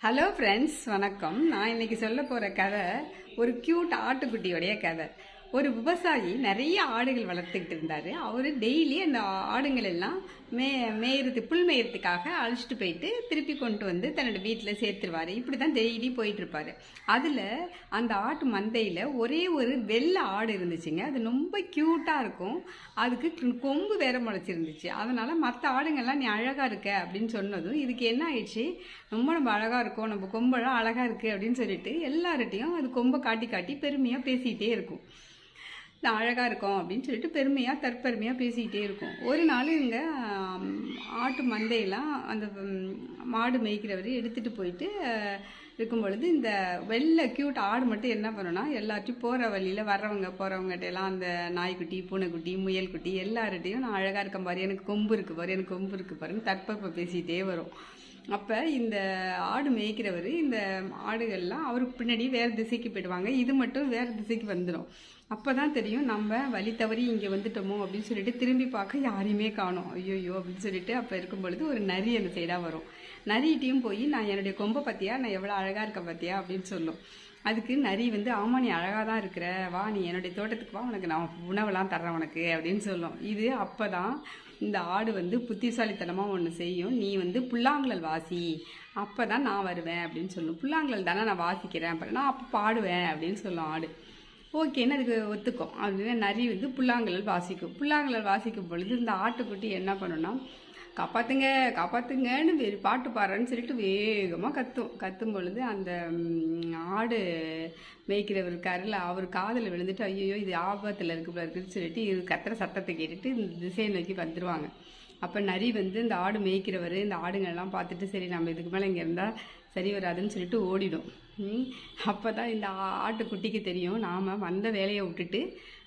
Hello friends, வணக்கம். நான் இன்னைக்கு சொல்ல போகிற கதை ஒரு க்யூட் ஆட்டுக்குட்டியோடைய கதை. ஒரு விவசாயி நிறைய ஆடுகள் வளர்த்துக்கிட்டு இருந்தார். அவர் டெய்லி அந்த ஆடுங்கள் எல்லாம் புல் மேயறதுக்காக அழைச்சிட்டு போயிட்டு திருப்பி கொண்டு வந்து தன்னோட வீட்டில் சேர்த்துருவார். இப்படி தான் டெய்லி போயிட்டுருப்பார். அதில் அந்த ஆட்டு மந்தையில் ஒரே ஒரு வெள்ளை ஆடு இருந்துச்சுங்க. அது ரொம்ப க்யூட்டாக இருக்கும். அதுக்கு கொம்பு வேற முளைச்சிருந்துச்சு. அதனால் மற்ற ஆடுங்கள்லாம் நீ அழகாக இருக்க அப்படின்னு சொன்னதும் இதுக்கு என்ன ஆயிடுச்சு, நம்ம அழகாக இருக்கோம், நம்ம கொம்பெல்லாம் அழகாக இருக்குது அப்படின்னு சொல்லிட்டு எல்லார்கிட்டையும் அது கொம்பை காட்டி காட்டி பெருமையாக பேசிகிட்டே இருக்கும். நான் அழகாக இருக்கோம் அப்படின்னு சொல்லிட்டு பெருமையாக தற்பெருமையாக பேசிக்கிட்டே இருக்கும். ஒரு நாள் இங்கே ஆட்டு மந்தையெல்லாம் அந்த மாடு மேய்க்கிறவர் எடுத்துகிட்டு போயிட்டு இருக்கும் பொழுது இந்த வெள்ளை க்யூட் ஆடு மட்டும் என்ன பண்ணோன்னா, எல்லாத்தையும் போகிற வழியில் போகிறவங்ககிட்டலாம் அந்த நாய்க்குட்டி, பூனைக்குட்டி, முயல்குட்டி எல்லார்கிட்டையும் நான் அழகாக இருக்கேன் பாரு, எனக்கு கொம்பு இருக்குது பாரு, எனக்கு கொம்பு இருக்குது பாருன்னு தற்பப்பை பேசிகிட்டே வரும். அப்போ இந்த ஆடு மேய்க்கிறவர் இந்த ஆடுகள்லாம் அவருக்கு பின்னாடி வேறு திசைக்கு போயிடுவாங்க. இது மட்டும் வேறு திசைக்கு வந்துடும். அப்போ தான் தெரியும் நம்ம வழி தவறி இங்கே வந்துட்டோமோ அப்படின்னு சொல்லிட்டு திரும்பி பார்க்க யாரையுமே காணோம். ஐயோயோ அப்படின்னு சொல்லிட்டு அப்போ இருக்கும் பொழுது ஒரு நரி அந்த சைடாக வரும். நரிகிட்டையும் போய் நான் என்னுடைய கொம்பை பார்த்தியா, நான் எவ்வளோ அழகாக இருக்கேன் பார்த்தியா அப்படின்னு சொல்லும். அதுக்கு நரி ஆமாம் நீ அழகாக தான் இருக்கிற, வா நீ என்னுடைய தோட்டத்துக்கு வா, உனக்கு நான் உணவெல்லாம் தர்றேன் உனக்கு அப்படின்னு சொல்லும். இது அப்போ தான் இந்த ஆடு புத்திசாலித்தனமாக ஒன்று செய்யும். நீ புல்லாங்குழல் வாசி, அப்போ தான் நான் வருவேன் அப்படின்னு சொல்லும். புல்லாங்குழல் தானே நான் வாசிக்கிறேன், அப்புறம் நான் அப்போ பாடுவேன் அப்படின்னு சொல்லும் ஆடு. ஓகேன்னு அதுக்கு ஒத்துக்கும். அப்படின்னு நரி புல்லாங்குழல் வாசிக்கும். புல்லாங்குழல் வாசிக்கும் பொழுது இந்த ஆட்டுக்குட்டி என்ன பண்ணுன்னா, காப்பாற்றுங்க காப்பாற்றுங்கன்னு பாட்டு பாடுறேன்னு சொல்லிட்டு வேகமாக கத்தும் பொழுது அந்த ஆடு மேய்க்கிறவர் இருக்காருல்ல, அவர் காதில் விழுந்துட்டு ஐயோ இது ஆபத்தில் இருக்குன்னு சொல்லிட்டு இது கத்துற சத்தத்தை கேட்டுட்டு இந்த திசையை நோக்கி வந்துடுவாங்க. அப்போ நரி இந்த ஆடு மேய்க்கிறவர் இந்த ஆடுங்கள்லாம் பார்த்துட்டு சரி நம்ம இதுக்கு மேலே இங்கே இருந்தால் சரி வராதுன்னு சொல்லிட்டு ஓடிடும். அப்போ தான் இந்த ஆட்டுக்குட்டிக்கு தெரியும் நாம் வந்த வேலையை விட்டுட்டு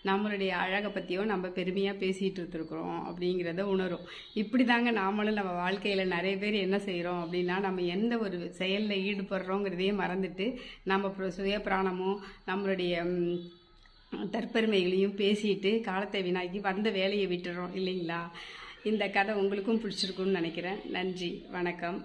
நம்மளுடைய அழகை பற்றியோ நம்ம பெருமையாக பேசிகிட்டு இருந்துருக்குறோம் அப்படிங்கிறத உணரும். இப்படி தாங்க நாமளும் நம்ம வாழ்க்கையில் நிறைய பேர் என்ன செய்கிறோம் அப்படின்னா, நம்ம எந்த ஒரு செயலில் ஈடுபடுறோங்கிறதையே மறந்துட்டு நம்ம சுய பிராணமும் நம்மளுடைய தற்பெருமைகளையும் பேசிட்டு காலத்தை வீணாக்கி வந்த வேலையை விட்டுறோம் இல்லைங்களா? இந்த கதை உங்களுக்கும் பிடிச்சிருக்குன்னு நினைக்கிறேன். நன்றி, வணக்கம்.